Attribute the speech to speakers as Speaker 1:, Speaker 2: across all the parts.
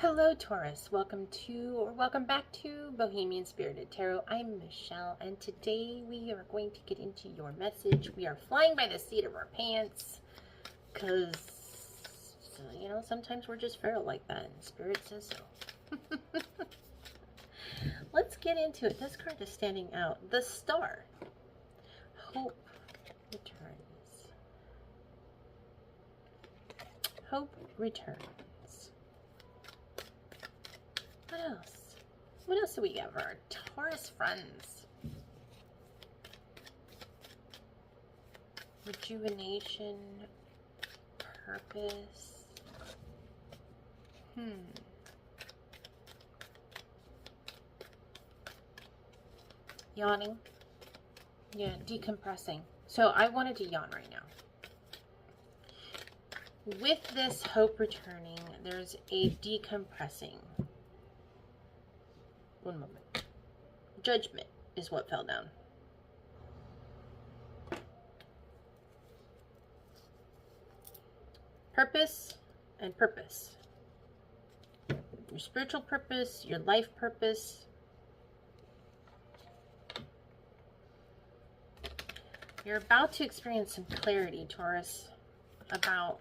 Speaker 1: Hello Taurus, welcome back to Bohemian Spirited Tarot. I'm Michelle, and today we are going to get into your message. We are flying by the seat of our pants, because, you know, sometimes we're just feral like that, and Spirit says so. Let's get into it. This card is standing out. The Star. Hope returns. Hope returns. What else? What else do we have for our Taurus friends? Rejuvenation, purpose. Yawning. Yeah, decompressing. So I wanted to yawn right now. With this hope returning, there's a decompressing. One moment. Judgment is what fell down. Purpose and purpose. Your spiritual purpose, your life purpose. You're about to experience some clarity, Taurus, about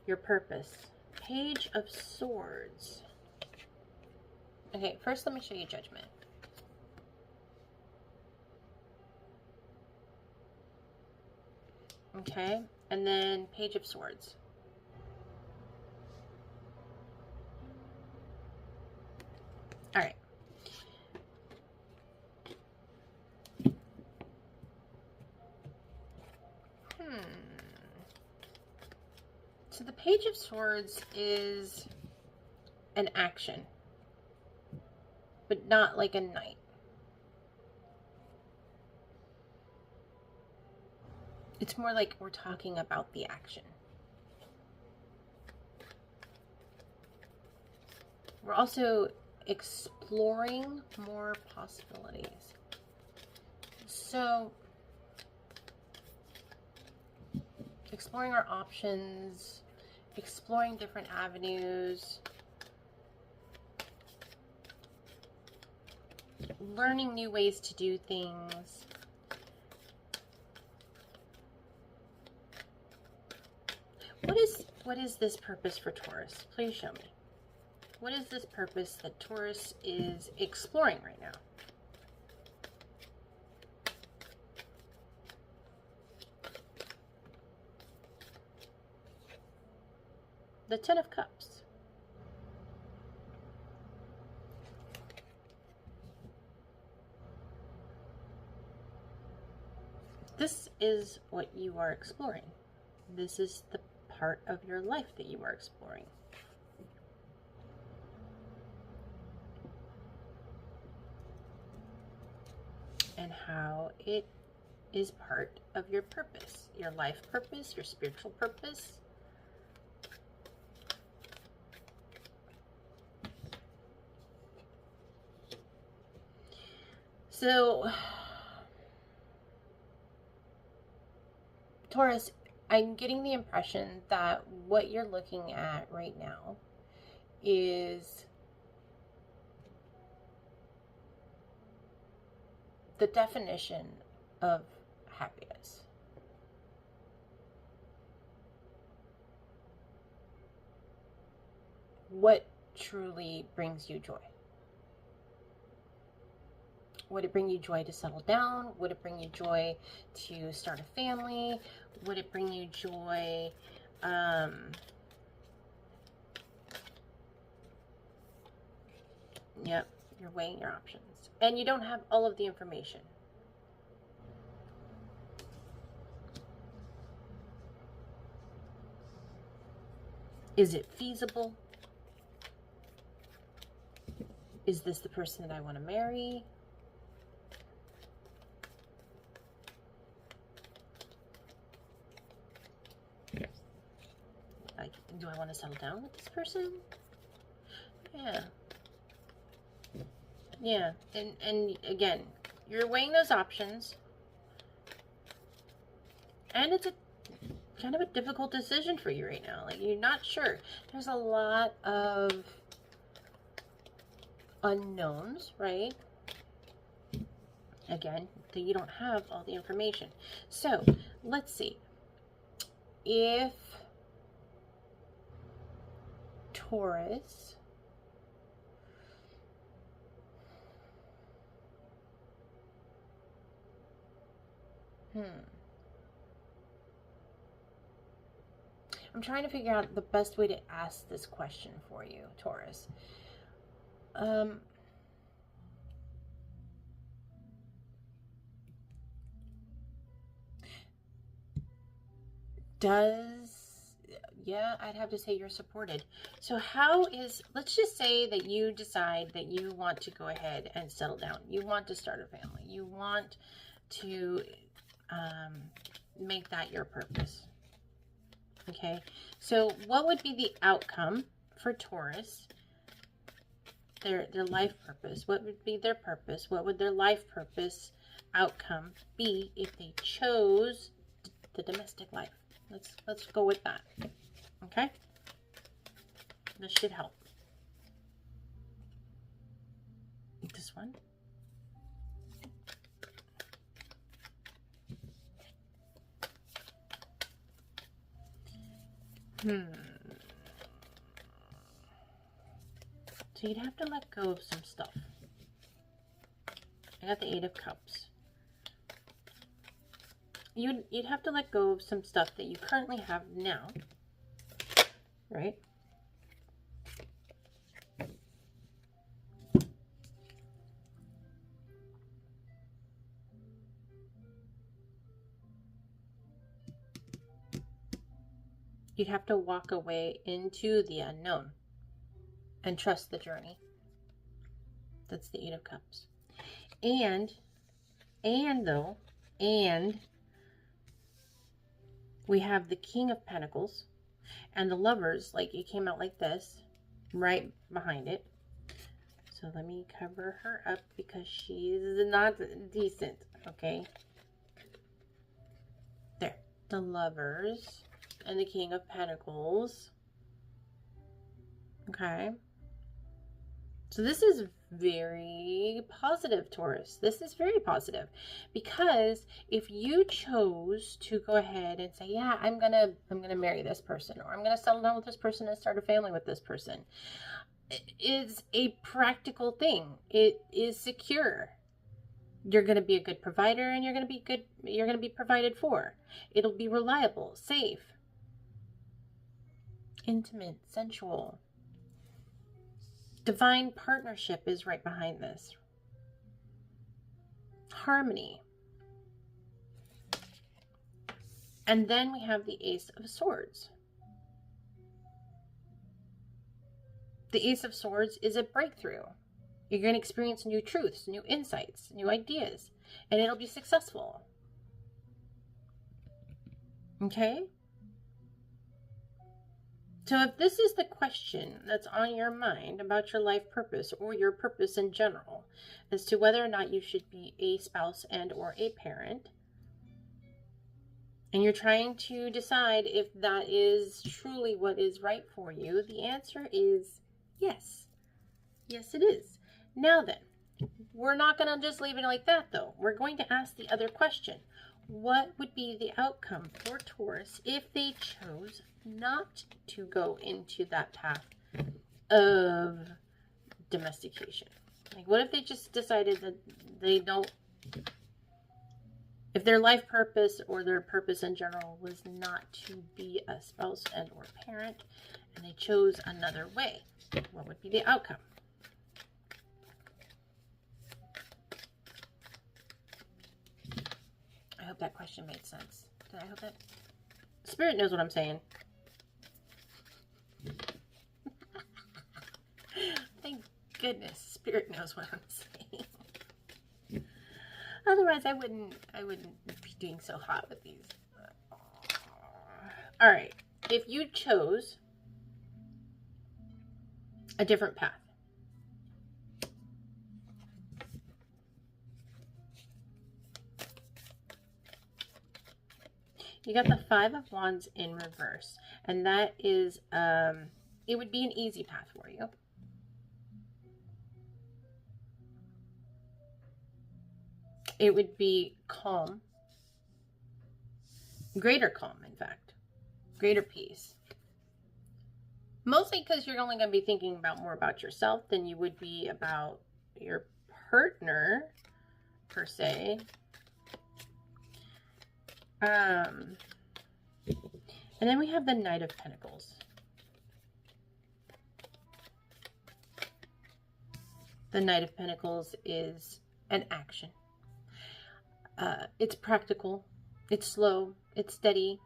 Speaker 1: your purpose. Page of Swords. Okay, first let me show you Judgment. Okay, and then Page of Swords. All right. So the Page of Swords is an action, but not like a knight. It's more like we're talking about the action. We're also exploring more possibilities. So, exploring our options, exploring different avenues, learning new ways to do things. What is this purpose for Taurus? Please show me. What is this purpose that Taurus is exploring right now? The Ten of Cups. This is what you are exploring. This is the part of your life that you are exploring. And how it is part of your purpose, your life purpose, your spiritual purpose. So, Taurus, I'm getting the impression that what you're looking at right now is the definition of happiness. What truly brings you joy? Would it bring you joy to settle down? Would it bring you joy to start a family? Would it bring you joy yep, you're weighing your options. And you don't have all of the information. Is it feasible? Is this the person that I want to marry? Do I want to settle down with this person? Yeah. Yeah. And again, you're weighing those options. And it's a kind of a difficult decision for you right now. Like, you're not sure. There's a lot of unknowns, right? Again, you don't have all the information. So let's see. If Taurus I'm trying to figure out the best way to ask this question for you, Taurus. Yeah, I'd have to say you're supported. So how is, let's just say that you decide that you want to go ahead and settle down. You want to start a family. You want to make that your purpose. Okay, so what would be the outcome for Taurus? Their life purpose. What would be their purpose? What would their life purpose outcome be if they chose the domestic life? Let's go with that. Okay? This should help. This one. So you'd have to let go of some stuff. I got the 8 of Cups. You'd have to let go of some stuff that you currently have now, right? You'd have to walk away into the unknown and trust the journey. That's the 8 of Cups. And we have the King of Pentacles and the Lovers, like it came out like this, right behind it. So let me cover her up because she's not decent, okay? There, the Lovers and the King of Pentacles. Okay. So this is very positive, Taurus. This is very positive because if you chose to go ahead and say, yeah, I'm gonna marry this person, or I'm gonna settle down with this person and start a family with this person, it is a practical thing. It is secure. You're gonna be a good provider, and you're gonna be provided for. It'll be reliable, safe, intimate, sensual. Divine partnership is right behind this. Harmony. And then we have the Ace of Swords. The Ace of Swords is a breakthrough. You're going to experience new truths, new insights, new ideas, and it'll be successful. Okay? So if this is the question that's on your mind about your life purpose or your purpose in general, as to whether or not you should be a spouse and or a parent, and you're trying to decide if that is truly what is right for you, the answer is yes. Yes, it is. Now then, we're not going to just leave it like that, though. We're going to ask the other question. What would be the outcome for Taurus if they chose not to go into that path of domestication? Like, what if they just decided that they don't, if their life purpose or their purpose in general was not to be a spouse and or parent, and they chose another way? What would be the outcome? I hope that question made sense. Did I hope that? Spirit knows what I'm saying. Thank goodness Spirit knows what I'm saying. Otherwise I wouldn't be doing so hot with these. All right. If you chose a different path, you got the 5 of Wands in reverse, and that is, it would be an easy path for you. it would be calm. Greater calm, in fact. Greater peace. Mostly because you're only going to be thinking about more about yourself than you would be about your partner, per se. And then we have the Knight of Pentacles. The Knight of Pentacles is an action. It's practical. It's slow. It's steady.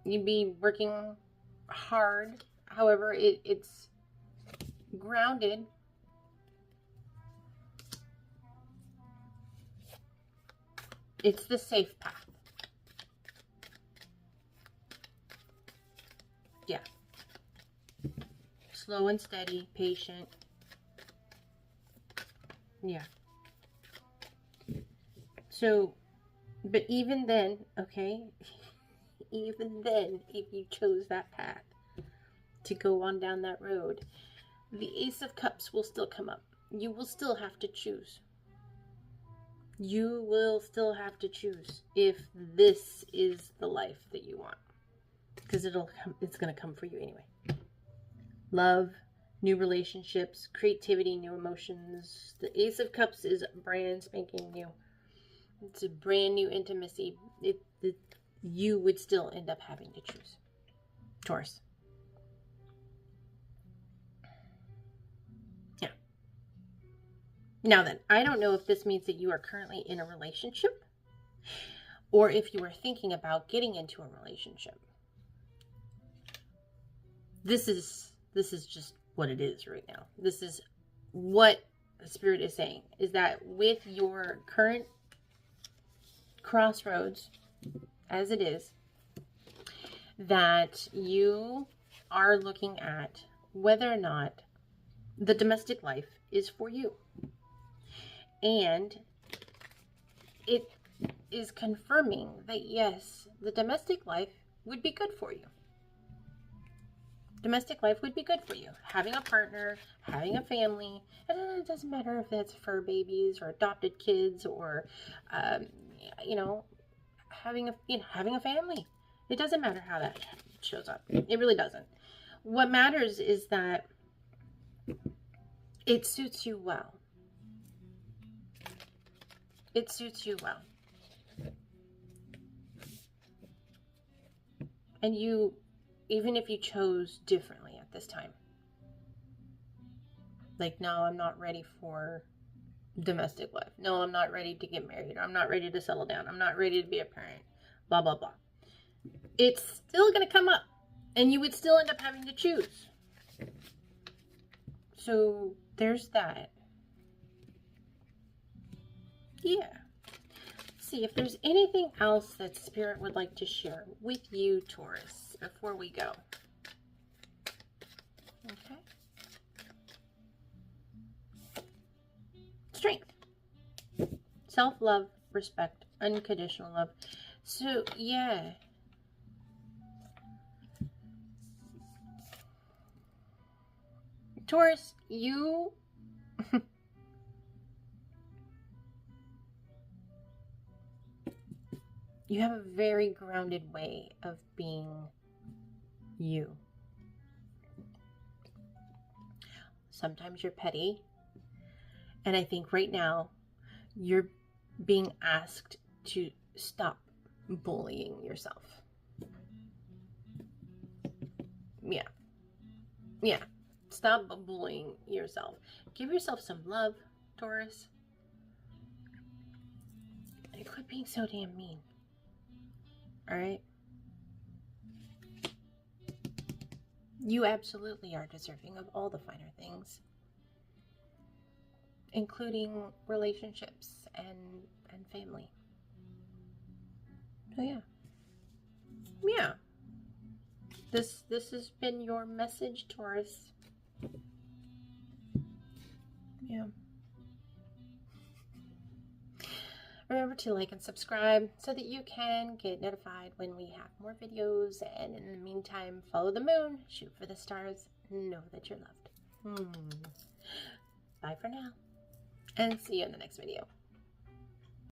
Speaker 1: You'd be working hard. However, it's grounded. It's the safe path. Yeah. Slow and steady, patient. Yeah. So, but even then, okay, even then, if you chose that path to go on down that road, the Ace of Cups will still come up. You will still have to choose. You will still have to choose if this is the life that you want. Because it's going to come for you anyway. Love, new relationships, creativity, new emotions. The Ace of Cups is brand spanking new. It's a brand new intimacy. You would still end up having to choose. Taurus. Yeah. Now then, I don't know if this means that you are currently in a relationship or if you are thinking about getting into a relationship. This is just what it is right now. This is what the Spirit is saying, is that with your current crossroads, as it is, that you are looking at whether or not the domestic life is for you. And it is confirming that, yes, the domestic life would be good for you. Domestic life would be good for you. Having a partner, having a family. And it doesn't matter if that's fur babies or adopted kids or, having a family. It doesn't matter how that shows up. It really doesn't. What matters is that it suits you well. It suits you well. And you, even if you chose differently at this time, like, no, I'm not ready for domestic life. No, I'm not ready to get married. Or I'm not ready to settle down. I'm not ready to be a parent. Blah, blah, blah. It's still going to come up. And you would still end up having to choose. So there's that. Yeah. See if there's anything else that Spirit would like to share with you, Taurus, before we go. Okay. Strength. Self-love, respect, unconditional love. So, yeah. Taurus, you... you have a very grounded way of being you. Sometimes you're petty. And I think right now you're being asked to stop bullying yourself. Yeah. Yeah. Stop bullying yourself. Give yourself some love, Taurus. And quit being so damn mean. Alright? You absolutely are deserving of all the finer things. Including relationships and family. So yeah. Yeah. This has been your message, Taurus. Yeah. Remember to like and subscribe so that you can get notified when we have more videos. And in the meantime, follow the moon, shoot for the stars, know that you're loved. Bye for now. And see you in the next video.